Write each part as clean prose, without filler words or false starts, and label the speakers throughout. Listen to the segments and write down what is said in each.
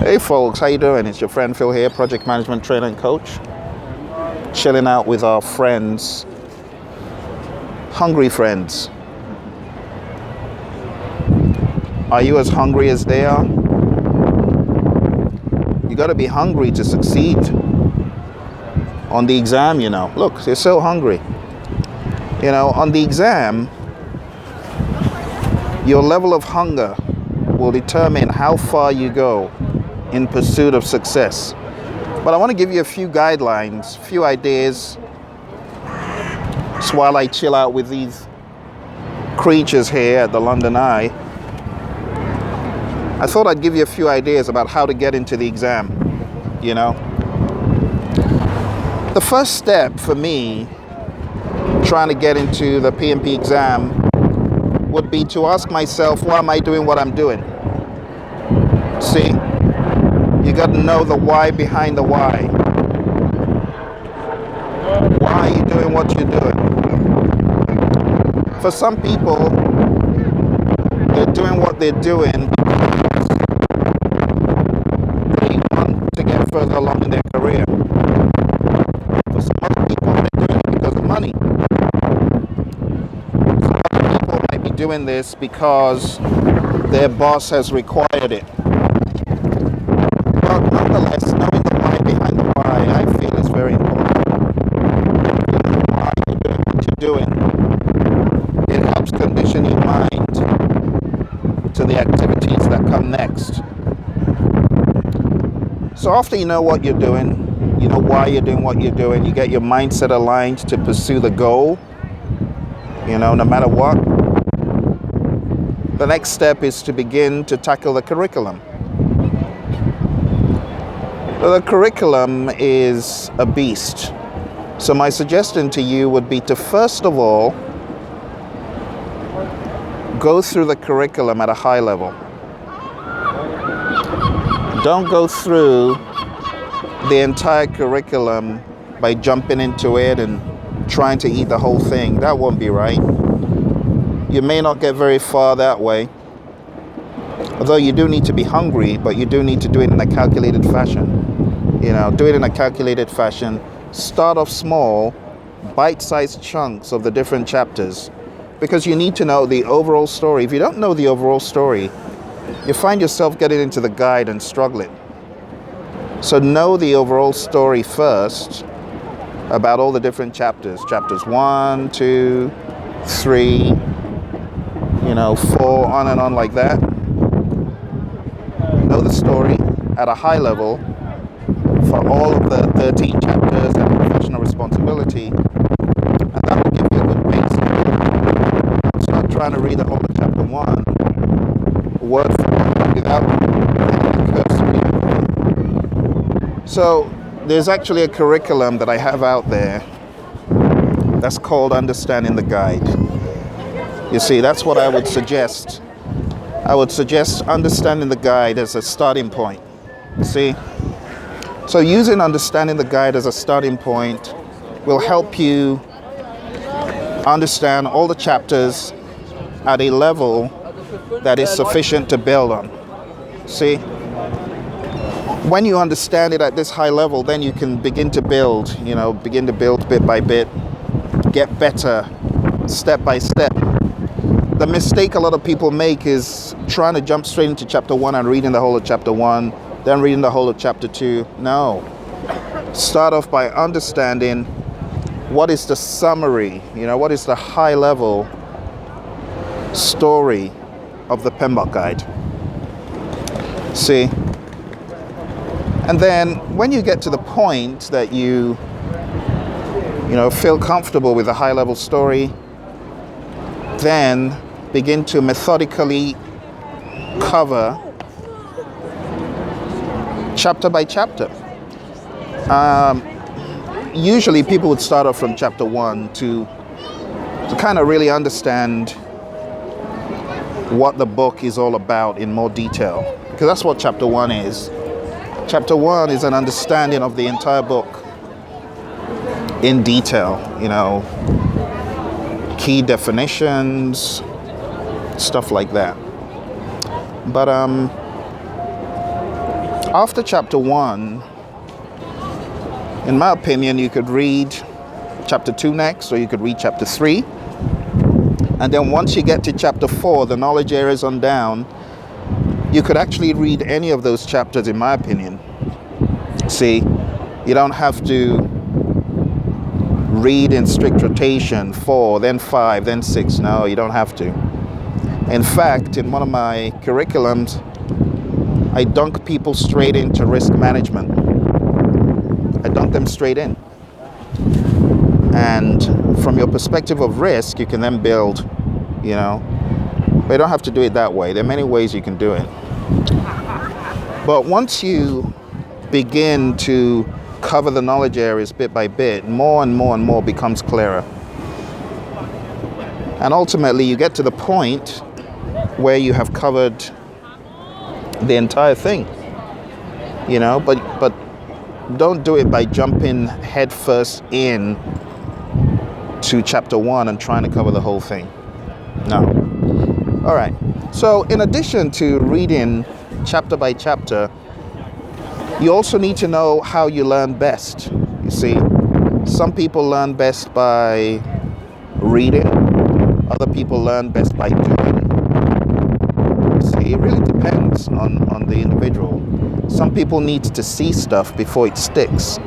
Speaker 1: Hey folks, how you doing? It's your friend Phil here, project management trainer and coach. Chilling out with our friends, hungry friends. Are you as hungry as they are? You got to be hungry to succeed on the exam, you know. Look, they're so hungry. You know, on the exam, your level of hunger will determine how far you go in pursuit of success. But I want to give you a few guidelines, a few ideas. So while I chill out with these creatures here at the London Eye, I thought I'd give you a few ideas about how to get into the exam, you know. The first step for me trying to get into the PMP exam would be to ask myself, why am I doing what I'm doing? See? You got to know the why behind the why. Why are you doing what you're doing? For some people, they're doing what they're doing because they want to get further along in their career. For some other people, they're doing it because of money. Some other people might be doing this because their boss has required it. But nonetheless, knowing the why behind the why, I feel is very important. Knowing why you're doing what you're doing, it helps condition your mind to the activities that come next. So after you know what you're doing, you know why you're doing what you're doing, you get your mindset aligned to pursue the goal, you know, no matter what. The next step is to begin to tackle the curriculum. The curriculum is a beast. So my suggestion to you would be to first of all, go through the curriculum at a high level. Don't go through the entire curriculum by jumping into it and trying to eat the whole thing. That won't be right. You may not get very far that way. Although you do need to be hungry, but you do need to do it in a calculated fashion. You know, do it in a calculated fashion. Start off small, bite-sized chunks of the different chapters, because you need to know the overall story. If you don't know the overall story, you find yourself getting into the guide and struggling. So know the overall story first about all the different chapters. Chapters 1, 2, 3, 4, on and on like that. Know the story at a high level for all of the 13 chapters and professional responsibility, and that will give you a good basic. Start trying to read the whole of chapter 1 word for word without any cursory. So there's actually a curriculum that I have out there that's called Understanding the Guide. You see, that's what I would suggest. I would suggest Understanding the Guide as a starting point. See? So using Understanding the Guide as a starting point will help you understand all the chapters at a level that is sufficient to build on. See? When you understand it at this high level, then you can begin to build, begin to build bit by bit, get better step by step. The mistake a lot of people make is trying to jump straight into chapter 1 and reading the whole of chapter 1, then reading the whole of chapter 2. No. Start off by understanding what is the summary, what is the high level story of the PMBOK guide. See? And then when you get to the point that you feel comfortable with the high level story, then begin to methodically cover chapter by chapter. Usually people would start off from chapter 1 to kind of really understand what the book is all about in more detail, because that's what chapter 1 is. Chapter 1 is an understanding of the entire book in detail, key definitions, stuff like that. But After chapter 1, in my opinion, you could read chapter 2 next, or you could read chapter 3. And then once you get to chapter 4, the knowledge areas on down, you could actually read any of those chapters, in my opinion. See, you don't have to read in strict rotation 4, then 5, then 6. No, you don't have to. In fact, in one of my curriculums, I dunk people straight into risk management. I dunk them straight in. And from your perspective of risk, you can then build, but you don't have to do it that way. There are many ways you can do it. But once you begin to cover the knowledge areas bit by bit, more and more and more becomes clearer. And ultimately, you get to the point where you have covered the entire thing, but don't do it by jumping headfirst in to chapter 1 and trying to cover the whole thing. No. All right. So in addition to reading chapter by chapter, you also need to know how you learn best. You see, some people learn best by reading. Other people learn best by doing. See, it really depends on the individual. Some people need to see stuff before it sticks.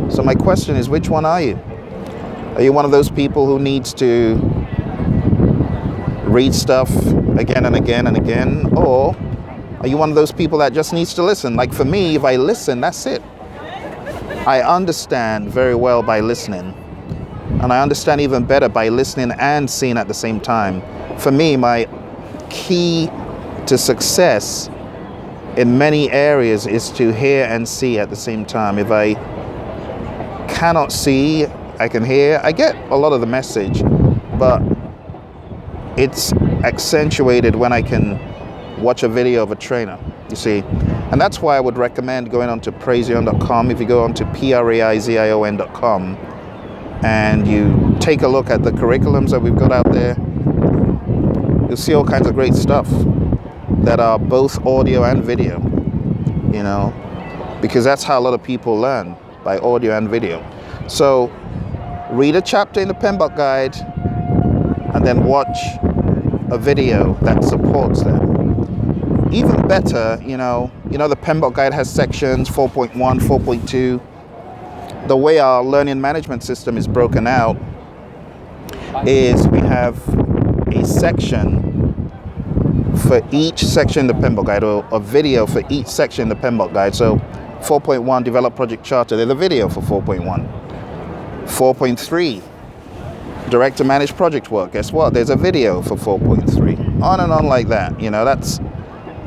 Speaker 1: So my question is, which one are you? Are you one of those people who needs to read stuff again and again and again? Or are you one of those people that just needs to listen? Like for me, if I listen, that's it. I understand very well by listening. And I understand even better by listening and seeing at the same time. For me, my key to success in many areas is to hear and see at the same time. If I cannot see, I can hear. I get a lot of the message, but it's accentuated when I can watch a video of a trainer, you see. And that's why I would recommend going on to praizion.com. If you go on to praizion.com and you take a look at the curriculums that we've got out there, you'll see all kinds of great stuff that are both audio and video, because that's how a lot of people learn, by audio and video. So read a chapter in the PMBOK guide and then watch a video that supports that. Even better, the PMBOK guide has sections 4.1, 4.2. The way our learning management system is broken out is we have a section for each section in the PMBOK guide, or a video for each section in the PMBOK guide. So 4.1, develop project charter, there's a video for 4.1. 4.3, direct to manage project work. Guess what? There's a video for 4.3. On and on like that. That's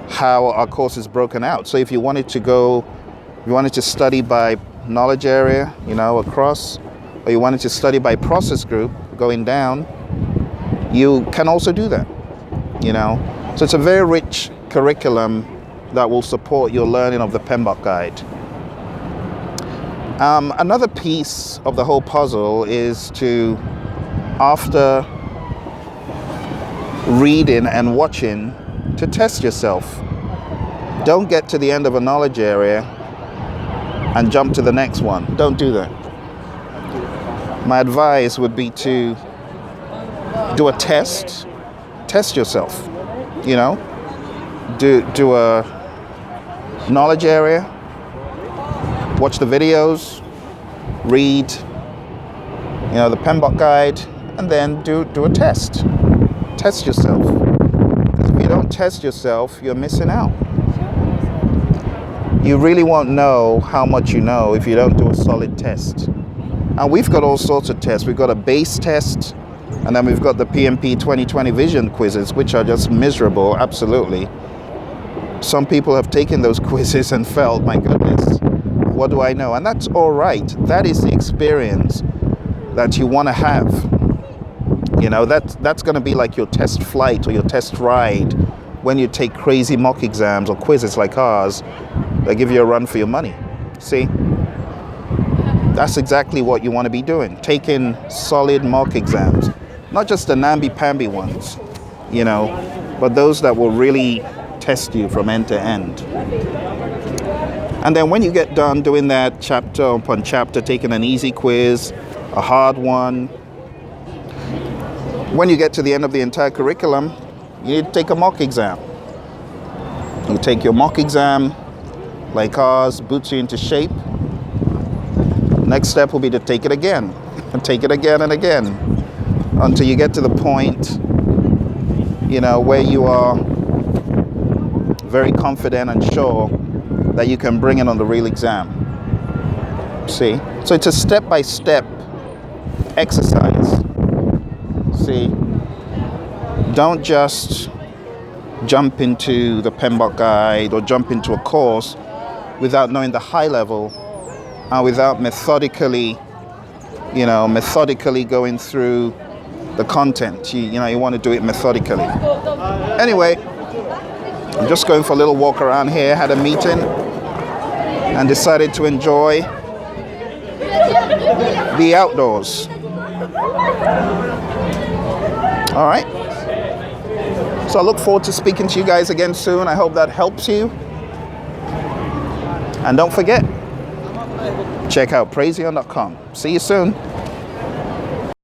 Speaker 1: how our course is broken out. So if you wanted to study by knowledge area, across, or you wanted to study by process group going down, you can also do that, So it's a very rich curriculum that will support your learning of the PMBOK guide. Another piece of the whole puzzle is to, after reading and watching, to test yourself. Don't get to the end of a knowledge area and jump to the next one. Don't do that. My advice would be to do a test. Test yourself. Do a knowledge area, watch the videos, read, the PMBOK guide, and then do a test. Test yourself. Because if you don't test yourself, you're missing out. You really won't know how much you know if you don't do a solid test. And we've got all sorts of tests. We've got a base test, and then we've got the PMP 2020 vision quizzes, which are just miserable, absolutely. Some people have taken those quizzes and felt, my goodness, what do I know? And that's all right. That is the experience that you want to have. That's going to be like your test flight or your test ride when you take crazy mock exams or quizzes like ours that give you a run for your money. See? That's exactly what you want to be doing, taking solid mock exams. Not just the namby-pamby ones, but those that will really test you from end to end. And then when you get done doing that chapter upon chapter, taking an easy quiz, a hard one, when you get to the end of the entire curriculum, you need to take a mock exam. You take your mock exam, like ours, boots you into shape. Next step will be to take it again, and take it again and again, until you get to the point, where you are very confident and sure that you can bring it on the real exam. See? So it's a step-by-step exercise. See? Don't just jump into the PMBOK guide or jump into a course without knowing the high level and without methodically going through the content. You want to do it methodically. Anyway, I'm just going for a little walk around here, had a meeting and decided to enjoy the outdoors. All right. So I look forward to speaking to you guys again soon. I hope that helps you. And don't forget, check out praiseon.com. See you soon.